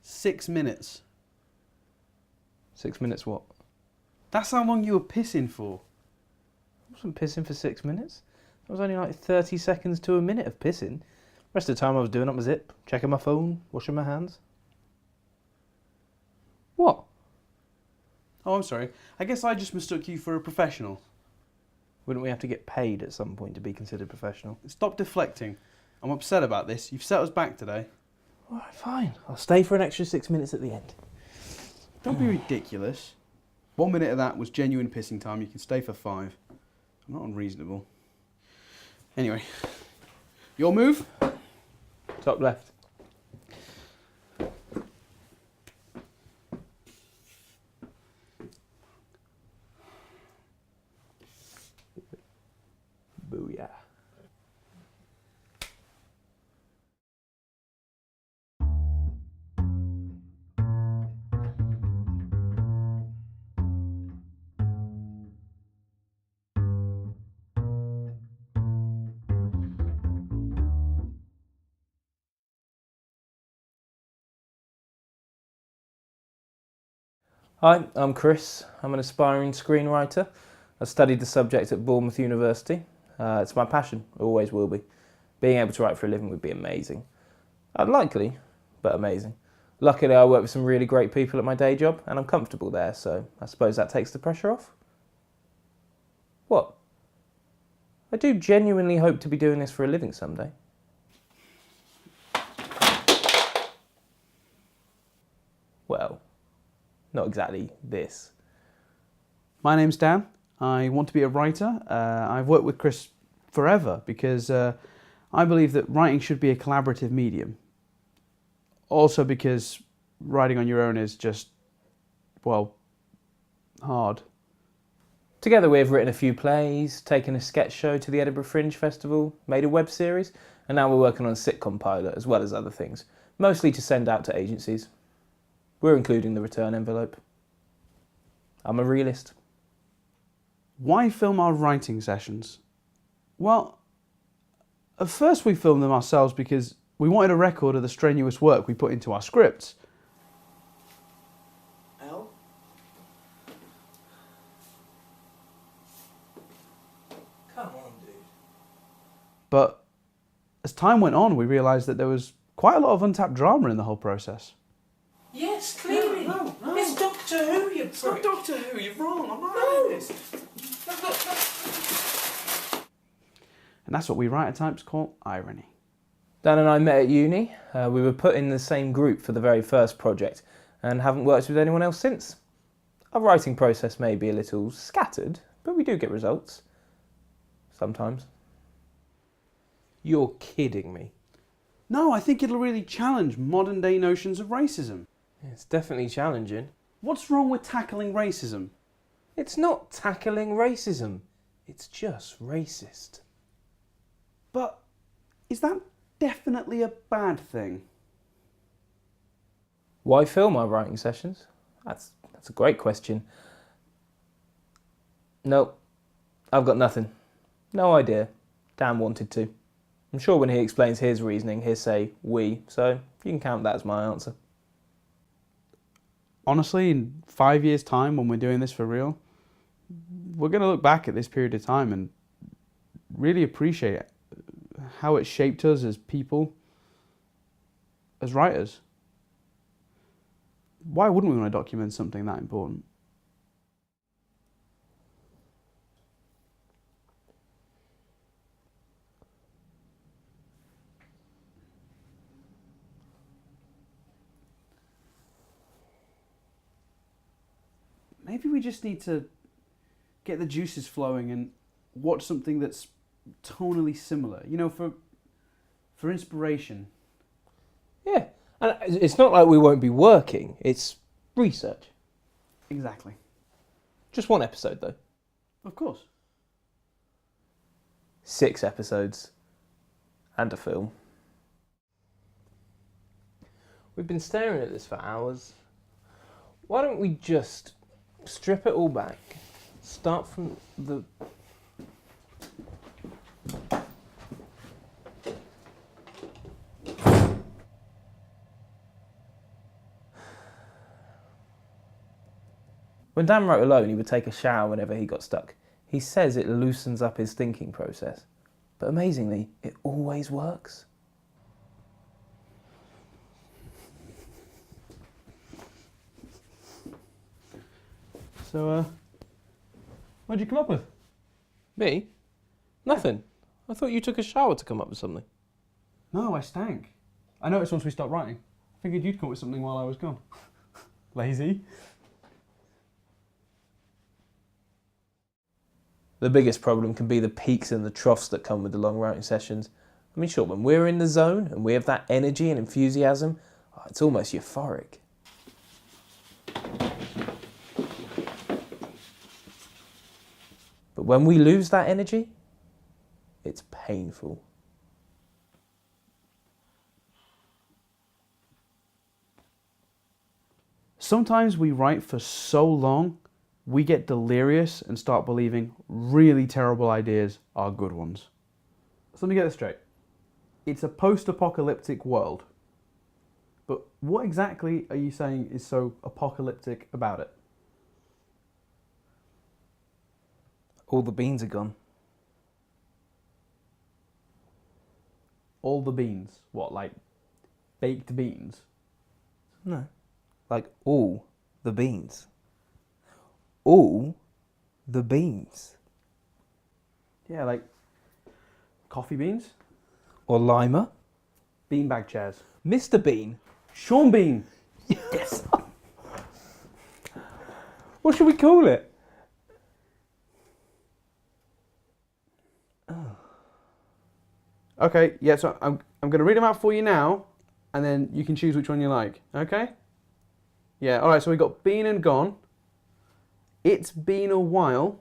6 minutes. 6 minutes what? That's how long you were pissing for. I wasn't pissing for 6 minutes. That was only like 30 seconds to a minute of pissing. Rest of the time I was doing up my zip, checking my phone, washing my hands. What? Oh, I'm sorry. I guess I just mistook you for a professional. Wouldn't we have to get paid at some point to be considered professional? Stop deflecting. I'm upset about this. You've set us back today. Alright, fine. I'll stay for an extra 6 minutes at the end. Don't be ridiculous. 1 minute of that was genuine pissing time. You can stay for 5. I'm not unreasonable. Anyway, your move? Top left. Booyah. Hi, I'm Chris. I'm an aspiring screenwriter. I studied the subject at Bournemouth University. It's my passion, always will be. Being able to write for a living would be amazing. Unlikely, but amazing. Luckily, I work with some really great people at my day job, and I'm comfortable there, so I suppose that takes the pressure off. What? I do genuinely hope to be doing this for a living someday. Well, not exactly this. My name's Dan. I want to be a writer. I've worked with Chris forever because I believe that writing should be a collaborative medium. Also because writing on your own is just, well, hard. Together we've written a few plays, taken a sketch show to the Edinburgh Fringe Festival, made a web series, and now we're working on a sitcom pilot as well as other things, mostly to send out to agencies. We're including the return envelope. I'm a realist. Why film our writing sessions? Well, at first we filmed them ourselves because we wanted a record of the strenuous work we put into our scripts. Al? Come on, dude. But as time went on, we realised that there was quite a lot of untapped drama in the whole process. Yes, clearly. No. It's Doctor Who, you prick. It's not Doctor Who, you're wrong. I'm not having this. And that's what we writer types call irony. Dan and I met at uni. We were put in the same group for the very first project and haven't worked with anyone else since. Our writing process may be a little scattered, but we do get results. Sometimes. You're kidding me. No, I think it'll really challenge modern day notions of racism. It's definitely challenging. What's wrong with tackling racism? It's not tackling racism. It's just racist. But is that definitely a bad thing? Why film our writing sessions? That's a great question. Nope, I've got nothing. No idea. Dan wanted to. I'm sure when he explains his reasoning, he'll say we, so you can count that as my answer. Honestly, in 5 years' time, when we're doing this for real, we're going to look back at this period of time and really appreciate how it shaped us as people, as writers. Why wouldn't we want to document something that important? Maybe we just need to get the juices flowing and watch something that's tonally similar, you know, for inspiration. Yeah, and it's not like we won't be working, it's research. Exactly. Just one episode though. Of course. 6 episodes. And a film. We've been staring at this for hours. Why don't we just strip it all back, start from the... When Dan wrote alone, he would take a shower whenever he got stuck. He says it loosens up his thinking process. But amazingly, it always works. So, what'd you come up with? Me? Nothing. I thought you took a shower to come up with something. No, I stank. I noticed once we stopped writing. I figured you'd come up with something while I was gone. Lazy. The biggest problem can be the peaks and the troughs that come with the long writing sessions. I mean, sure, when we're in the zone and we have that energy and enthusiasm, it's almost euphoric. But when we lose that energy, it's painful. Sometimes we write for so long, we get delirious and start believing really terrible ideas are good ones. So let me get this straight. It's a post-apocalyptic world. But what exactly are you saying is so apocalyptic about it? All the beans are gone. All the beans? What, like baked beans? No. Like all the beans. All the beans. Yeah, like coffee beans? Or Lima. Beanbag chairs. Mr. Bean. Sean Bean! Yes! What should we call it? Okay, yeah, so I'm going to read them out for you now, and then you can choose which one you like, okay? Yeah, alright, so we got been and gone, it's been a while,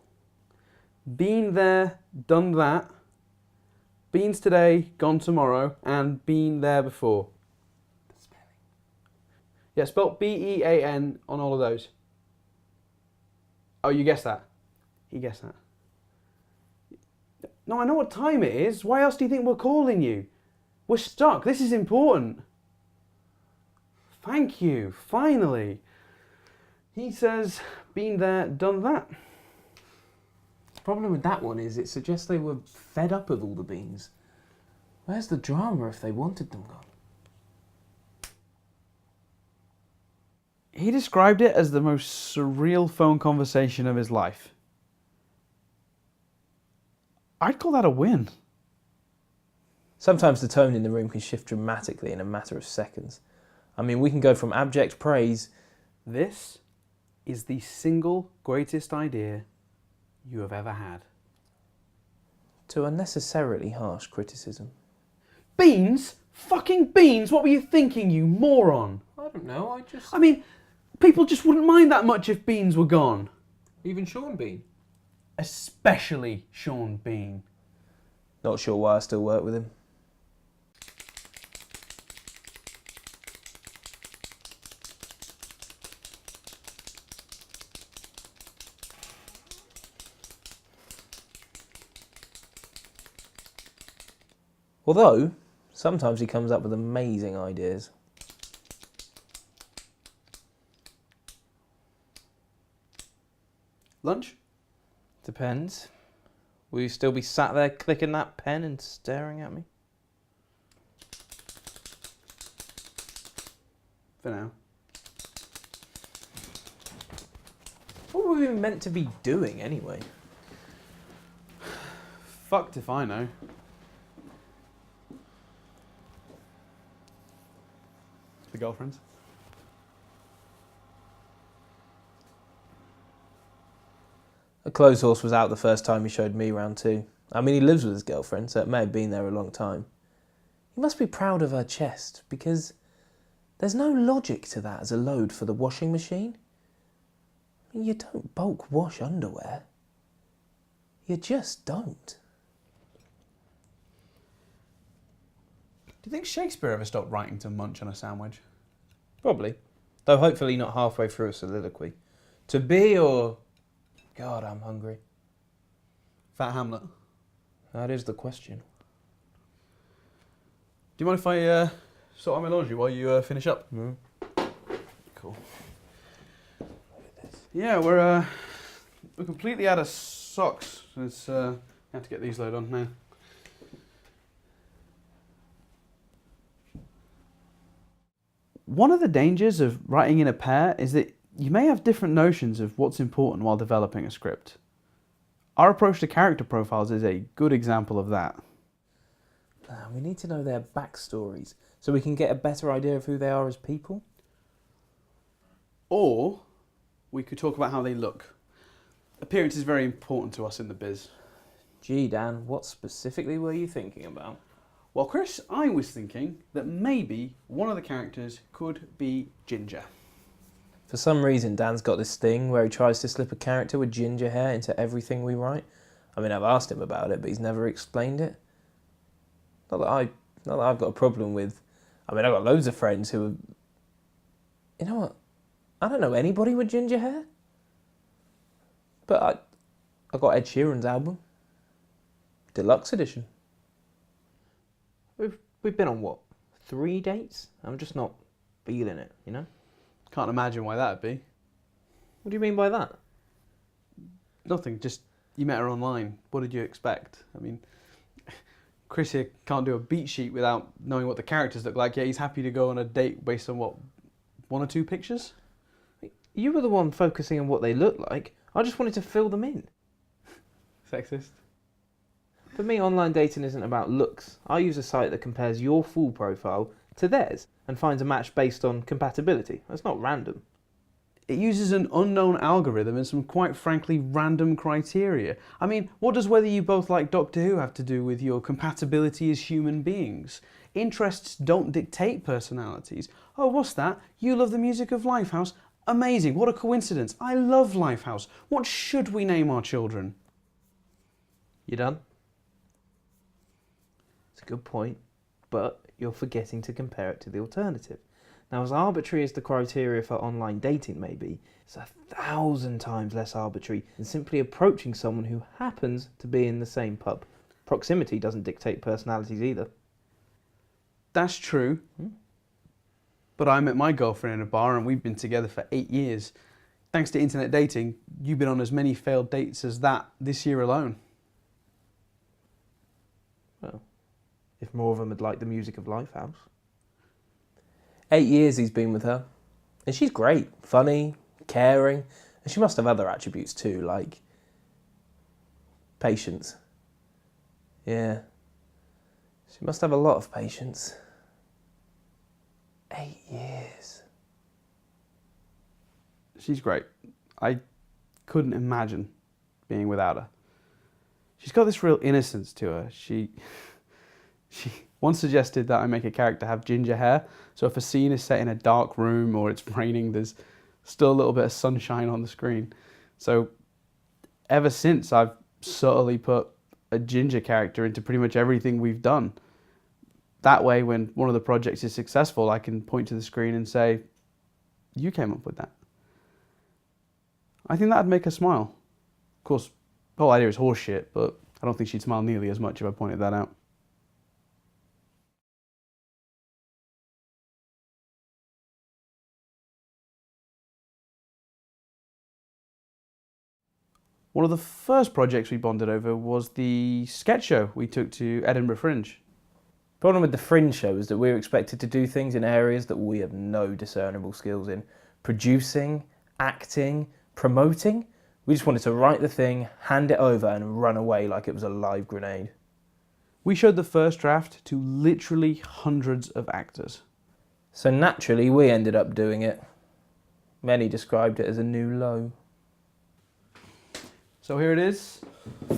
been there, done that, beans today, gone tomorrow, and been there before. The spelling. Yeah, spelt B-E-A-N on all of those. Oh, you guessed that? He guessed that. No, I know what time it is. Why else do you think we're calling you? We're stuck. This is important. Thank you. Finally. He says, been there, done that. The problem with that one is it suggests they were fed up with all the beans. Where's the drama if they wanted them gone? He described it as the most surreal phone conversation of his life. I'd call that a win. Sometimes the tone in the room can shift dramatically in a matter of seconds. I mean, we can go from abject praise, This is the single greatest idea you have ever had. to unnecessarily harsh criticism. Beans? Fucking beans? What were you thinking, you moron? I don't know, I mean, people just wouldn't mind that much if beans were gone. Even Sean Bean. Especially Sean Bean. Not sure why I still work with him. Although, sometimes he comes up with amazing ideas. Lunch? Depends. Will you still be sat there clicking that pen and staring at me? For now. What were we meant to be doing anyway? Fucked if I know. The girlfriends? A clothes horse was out the first time he showed me round too. I mean, he lives with his girlfriend, so it may have been there a long time. He must be proud of her chest, because there's no logic to that as a load for the washing machine. I mean, you don't bulk wash underwear. You just don't. Do you think Shakespeare ever stopped writing to munch on a sandwich? Probably. Though hopefully not halfway through a soliloquy. To be or... God, I'm hungry. Fat Hamlet. That is the question. Do you mind if I sort out my laundry while you finish up? Mm. Cool. Yeah, we're completely out of socks. Let's have to get these loaded on now. One of the dangers of writing in a pair is that you may have different notions of what's important while developing a script. Our approach to character profiles is a good example of that. We need to know their backstories so we can get a better idea of who they are as people. Or we could talk about how they look. Appearance is very important to us in the biz. Gee, Dan, what specifically were you thinking about? Well, Chris, I was thinking that maybe one of the characters could be ginger. For some reason, Dan's got this thing where he tries to slip a character with ginger hair into everything we write. I mean, I've asked him about it, but he's never explained it. Not that I've got a problem with... I mean, I've got loads of friends who are... You know what? I don't know anybody with ginger hair. But I got Ed Sheeran's album. Deluxe edition. We've been on, what, 3 dates? I'm just not feeling it, you know? Can't imagine why that'd be. What do you mean by that? Nothing, just you met her online. What did you expect? I mean, Chris here can't do a beat sheet without knowing what the characters look like, yet he's happy to go on a date based on, what, 1 or 2 pictures? You were the one focusing on what they look like. I just wanted to fill them in. Sexist. For me, online dating isn't about looks. I use a site that compares your full profile to theirs and finds a match based on compatibility. That's not random. It uses an unknown algorithm and some quite frankly random criteria. I mean, what does whether you both like Doctor Who have to do with your compatibility as human beings? Interests don't dictate personalities. Oh, what's that? You love the music of Lifehouse? Amazing, what a coincidence. I love Lifehouse. What should we name our children? You done? It's a good point, but you're forgetting to compare it to the alternative. Now, as arbitrary as the criteria for online dating may be, it's 1,000 times less arbitrary than simply approaching someone who happens to be in the same pub. Proximity doesn't dictate personalities either. That's true. But I met my girlfriend in a bar and we've been together for 8 years. Thanks to internet dating, you've been on as many failed dates as that this year alone. Well, if more of them had liked the music of Lifehouse. 8 years he's been with her. And she's great, funny, caring, and she must have other attributes too, like patience. Yeah, she must have a lot of patience. 8 years. She's great. I couldn't imagine being without her. She's got this real innocence to her. She once suggested that I make a character have ginger hair, so if a scene is set in a dark room or it's raining, there's still a little bit of sunshine on the screen. So ever since, I've subtly put a ginger character into pretty much everything we've done. That way, when one of the projects is successful, I can point to the screen and say, you came up with that. I think that'd make her smile. Of course, the whole idea is horseshit, but I don't think she'd smile nearly as much if I pointed that out. One of the first projects we bonded over was the sketch show we took to Edinburgh Fringe. The problem with the Fringe show is that we're expected to do things in areas that we have no discernible skills in. Producing, acting, promoting. We just wanted to write the thing, hand it over and run away like it was a live grenade. We showed the first draft to literally hundreds of actors. So naturally we ended up doing it. Many described it as a new low. So here it is,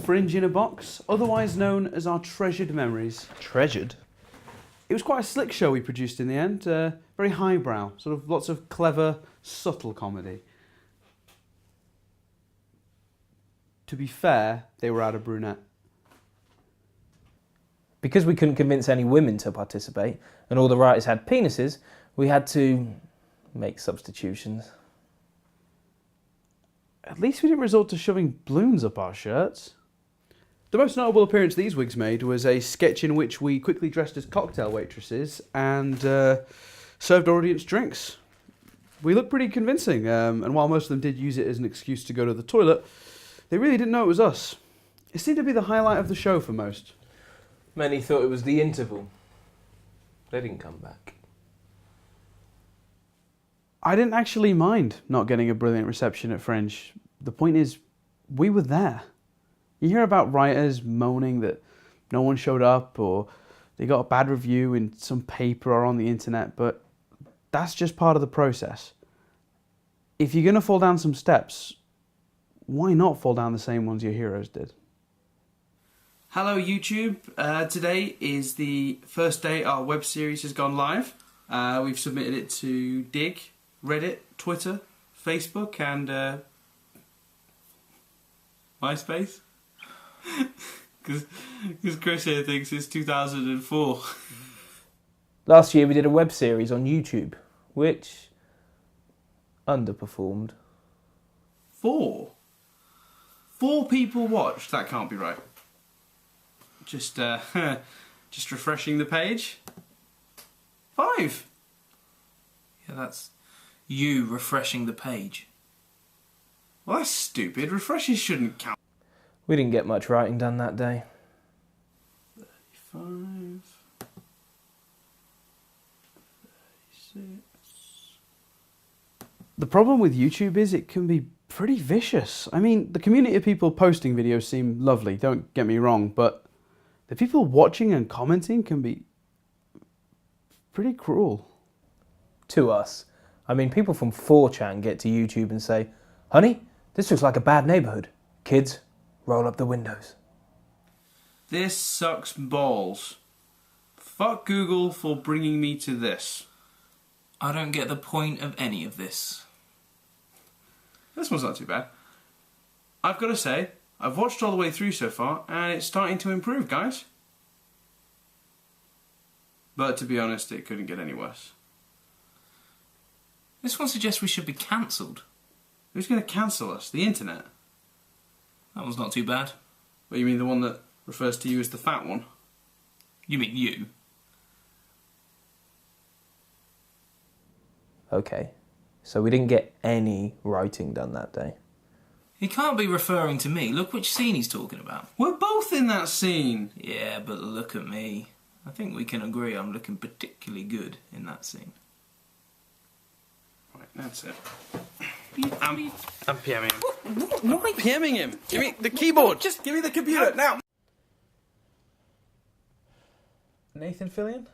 Fringe in a box, otherwise known as our treasured memories. Treasured? It was quite a slick show we produced in the end, very highbrow, sort of lots of clever, subtle comedy. To be fair, they were out of brunette. Because we couldn't convince any women to participate, and all the writers had penises, we had to make substitutions. At least we didn't resort to shoving balloons up our shirts. The most notable appearance these wigs made was a sketch in which we quickly dressed as cocktail waitresses and served audience drinks. we looked pretty convincing, and while most of them did use it as an excuse to go to the toilet, they really didn't know it was us. It seemed to be the highlight of the show for most. Many thought it was the interval. They didn't come back. I didn't actually mind not getting a brilliant reception at Fringe. The point is, we were there. You hear about writers moaning that no one showed up or they got a bad review in some paper or on the internet, but that's just part of the process. If you're going to fall down some steps, why not fall down the same ones your heroes did? Hello YouTube, today is the first day our web series has gone live. We've submitted it to Dig, Reddit, Twitter, Facebook and MySpace. Because Chris here thinks it's 2004. Last year we did a web series on YouTube, which underperformed. 4 people watched? That can't be right. Just refreshing the page. 5. Yeah, that's you refreshing the page. Well, that's stupid. Refreshes shouldn't count. We didn't get much writing done that day. 35. 36. The problem with YouTube is it can be pretty vicious. I mean, the community of people posting videos seem lovely, don't get me wrong, but the people watching and commenting can be pretty cruel. To us. I mean, people from 4chan get to YouTube and say, "Honey, this looks like a bad neighbourhood. Kids, roll up the windows." This sucks balls. Fuck Google for bringing me to this. I don't get the point of any of this. This one's not too bad. I've got to say, I've watched all the way through so far, and it's starting to improve, guys. But to be honest, it couldn't get any worse. This one suggests we should be cancelled. Who's going to cancel us? The internet? That one's not too bad. What, you mean the one that refers to you as the fat one? You mean you? Okay, so we didn't get any writing done that day. He can't be referring to me. Look which scene he's talking about. We're both in that scene. Yeah, but look at me. I think we can agree I'm looking particularly good in that scene. Right, that's it. I'm PMing him. Why PMing him? Give me the keyboard. Just give me the computer now. Nathan Fillion?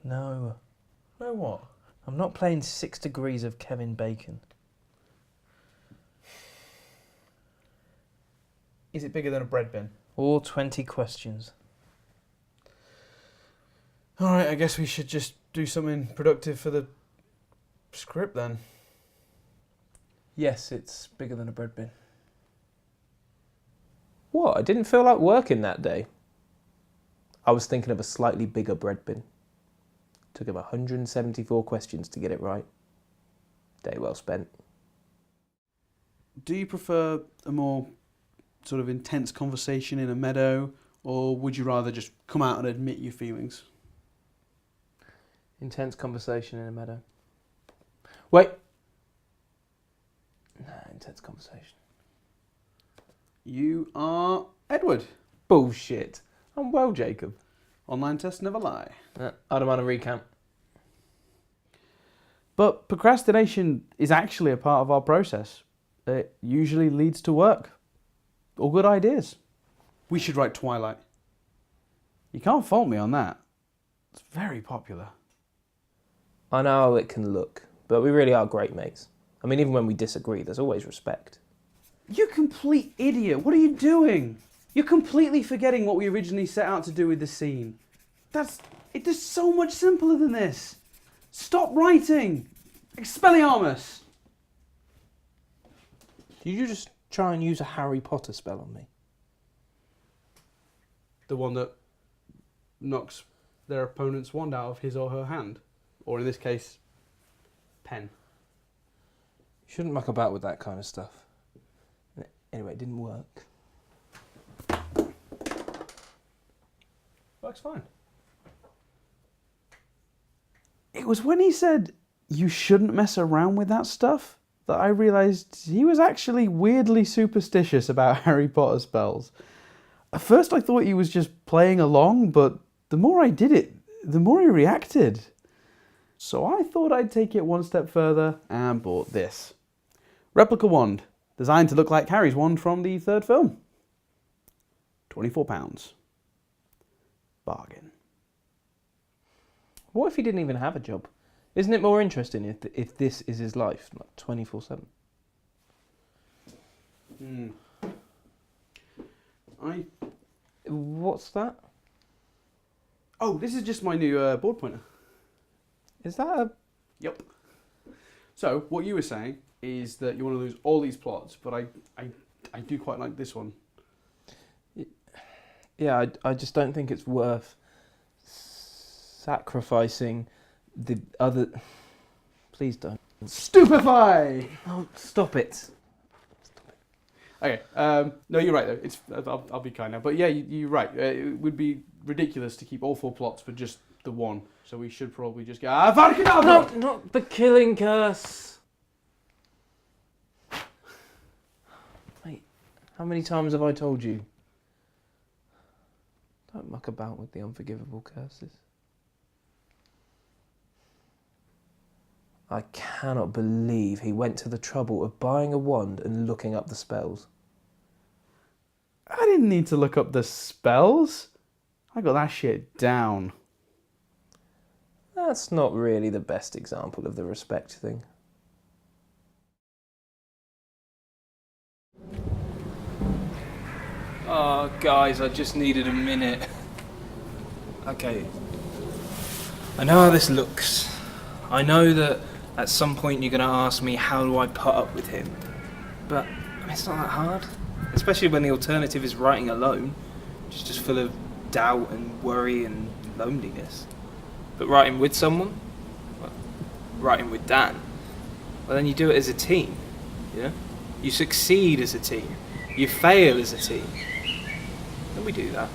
No, No what? I'm not playing 6 Degrees of Kevin Bacon. Is it bigger than a bread bin? Or 20 questions. Alright, I guess we should just do something productive for the script then. Yes, it's bigger than a bread bin. What? I didn't feel like working that day. I was thinking of a slightly bigger bread bin. Took him 174 questions to get it right. Day well spent. Do you prefer a more sort of intense conversation in a meadow, or would you rather just come out and admit your feelings? Intense conversation in a meadow. Wait. Nah, intense conversation. You are Edward. Bullshit. I'm well, Jacob. Online tests never lie. I don't mind a recount. But procrastination is actually a part of our process. It usually leads to work or good ideas. We should write Twilight. You can't fault me on that. It's very popular. I know how it can look, but we really are great mates. I mean, even when we disagree, there's always respect. You complete idiot. What are you doing? You're completely forgetting what we originally set out to do with the scene. It is so much simpler than this. Stop writing. Expelliarmus. Did you just try and use a Harry Potter spell on me? The one that knocks their opponent's wand out of his or her hand. Or in this case, pen. You shouldn't muck about with that kind of stuff. Anyway, it didn't work. Works fine. It was when he said, you shouldn't mess around with that stuff that I realised he was actually weirdly superstitious about Harry Potter spells. At first I thought he was just playing along, but the more I did it, the more he reacted. So I thought I'd take it one step further and bought this. Replica wand, designed to look like Harry's wand from the third film. £24. Bargain. What if he didn't even have a job? Isn't it more interesting if this is his life, like 24/7? What's that? Oh, this is just my new board pointer. Is that a... Yep. So, what you were saying is that you want to lose all these plots, but I do quite like this one. Yeah, I just don't think it's worth sacrificing the other... Please don't. Stupefy! Oh, stop it. Okay, no, you're right though. I'll be kind now. But yeah, you're right. It would be ridiculous to keep all 4 plots for just the one. So we should probably just go, Avada No, not the killing curse. Mate, how many times have I told you? Don't muck about with the unforgivable curses. I cannot believe he went to the trouble of buying a wand and looking up the spells. I didn't need to look up the spells. I got that shit down. That's not really the best example of the respect thing. Oh, guys, I just needed a minute. Okay. I know how this looks. I know that at some point you're going to ask me how do I put up with him. But it's not that hard. Especially when the alternative is writing alone, which is just full of doubt and worry and loneliness. But writing with someone, well, writing with Dan, well then you do it as a team, you know? You succeed as a team, you fail as a team. And we do that.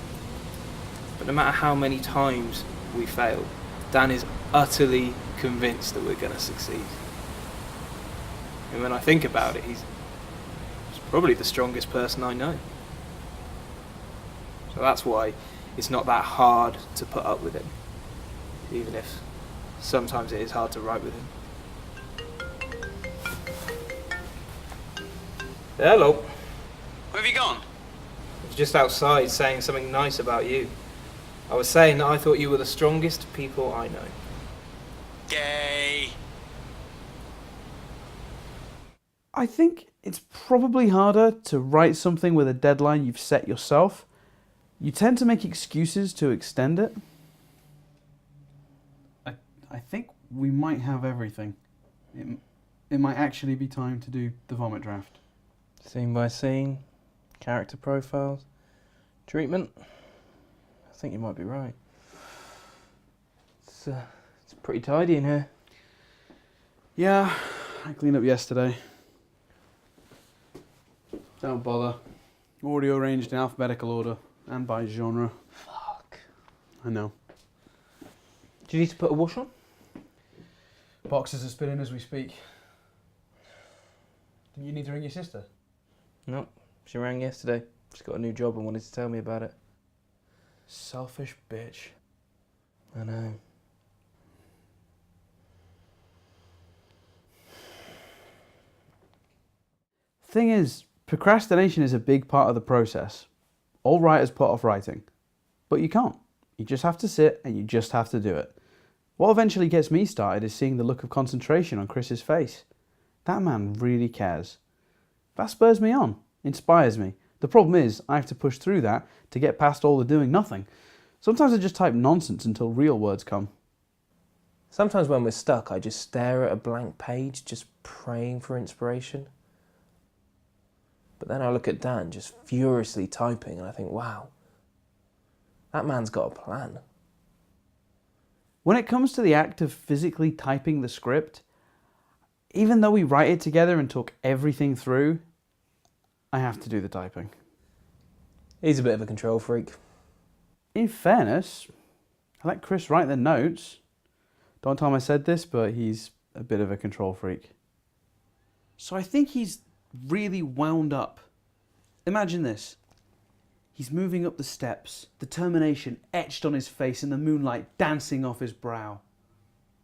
But no matter how many times we fail, Dan is utterly convinced that we're going to succeed. And when I think about it, he's probably the strongest person I know. So that's why it's not that hard to put up with him. Even if sometimes it is hard to write with him. Hello. Where have you gone? I was just outside saying something nice about you. I was saying that I thought you were the strongest people I know. Gay. I think it's probably harder to write something with a deadline you've set yourself. You tend to make excuses to extend it. I think we might have everything. It might actually be time to do the vomit draft. Scene by scene, character profiles, treatment. I think you might be right. It's pretty tidy in here. Yeah, I cleaned up yesterday. Don't bother. Already arranged in alphabetical order and by genre. Fuck. I know. Do you need to put a wash on? Boxes are spinning as we speak. Do you need to ring your sister? No, she rang yesterday. She's got a new job and wanted to tell me about it. Selfish bitch. I know. Thing is, procrastination is a big part of the process. All writers put off writing. But you can't. You just have to sit and you just have to do it. What eventually gets me started is seeing the look of concentration on Chris's face. That man really cares. That spurs me on, inspires me. The problem is, I have to push through that to get past all the doing nothing. Sometimes I just type nonsense until real words come. Sometimes when we're stuck, I just stare at a blank page, just praying for inspiration. But then I look at Dan just furiously typing and I think, wow, that man's got a plan. When it comes to the act of physically typing the script, even though we write it together and talk everything through, I have to do the typing. He's a bit of a control freak. In fairness, I let Chris write the notes. Don't tell him I said this, but he's a bit of a control freak. So I think he's really wound up. Imagine this. He's moving up the steps, determination etched on his face and the moonlight dancing off his brow.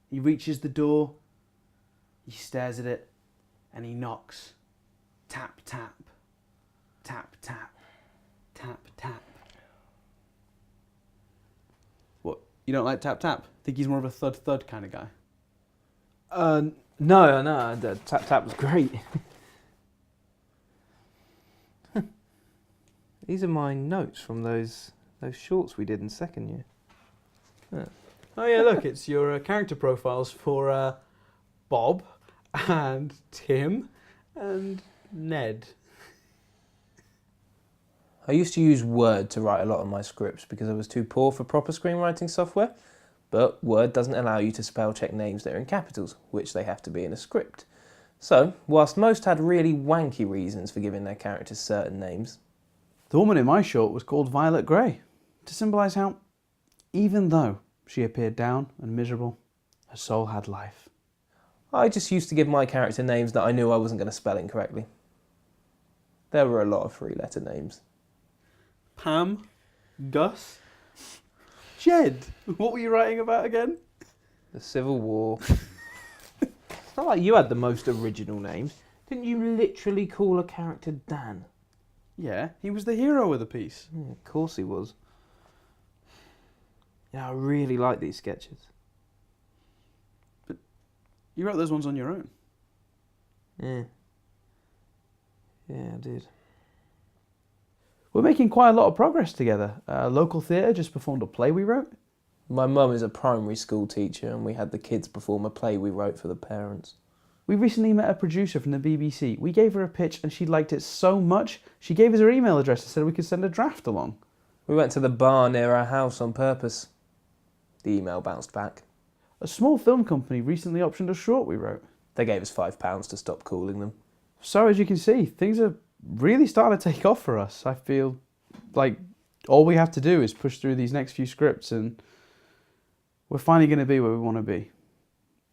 He reaches the door, he stares at it, and he knocks. Tap, tap, tap, tap, tap, tap. What, you don't like tap, tap? Think he's more of a thud, thud kind of guy? No, the tap tap was great. These are my notes from those shorts we did in second year. Yeah. Oh yeah, look, it's your character profiles for Bob and Tim and Ned. I used to use Word to write a lot of my scripts because I was too poor for proper screenwriting software, but Word doesn't allow you to spell check names that are in capitals, which they have to be in a script. So, whilst most had really wanky reasons for giving their characters certain names, The woman in my short was called Violet Grey, to symbolise how, even though she appeared down and miserable, her soul had life. I just used to give my character names that I knew I wasn't going to spell incorrectly. There were a lot of three-letter names. Pam, Gus, Jed. What were you writing about again? The Civil War. It's not like you had the most original names. Didn't you literally call a character Dan? Yeah, he was the hero of the piece. Yeah, of course he was. Yeah, I really like these sketches. You wrote those ones on your own. Yeah. Yeah, I did. We're making quite a lot of progress together. Local theatre just performed a play we wrote. My mum is a primary school teacher and we had the kids perform a play we wrote for the parents. We recently met a producer from the BBC. We gave her a pitch and she liked it so much, she gave us her email address and said we could send a draft along. We went to the bar near our house on purpose. The email bounced back. A small film company recently optioned a short we wrote. They gave us £5 to stop calling them. So as you can see, things are really starting to take off for us. I feel like all we have to do is push through these next few scripts and we're finally going to be where we want to be.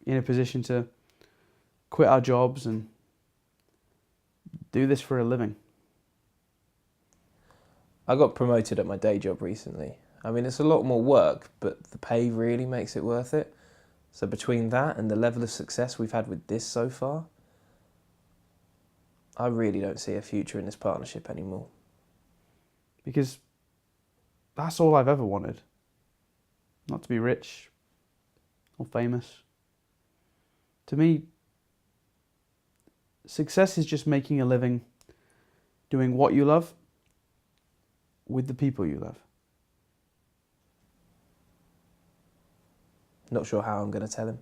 In a position to quit our jobs and do this for a living. I got promoted at my day job recently. I mean, it's a lot more work, but the pay really makes it worth it. So between that and the level of success we've had with this so far, I really don't see a future in this partnership anymore. Because that's all I've ever wanted. Not to be rich or famous. To me, success is just making a living doing what you love with the people you love. Not sure how I'm going to tell him.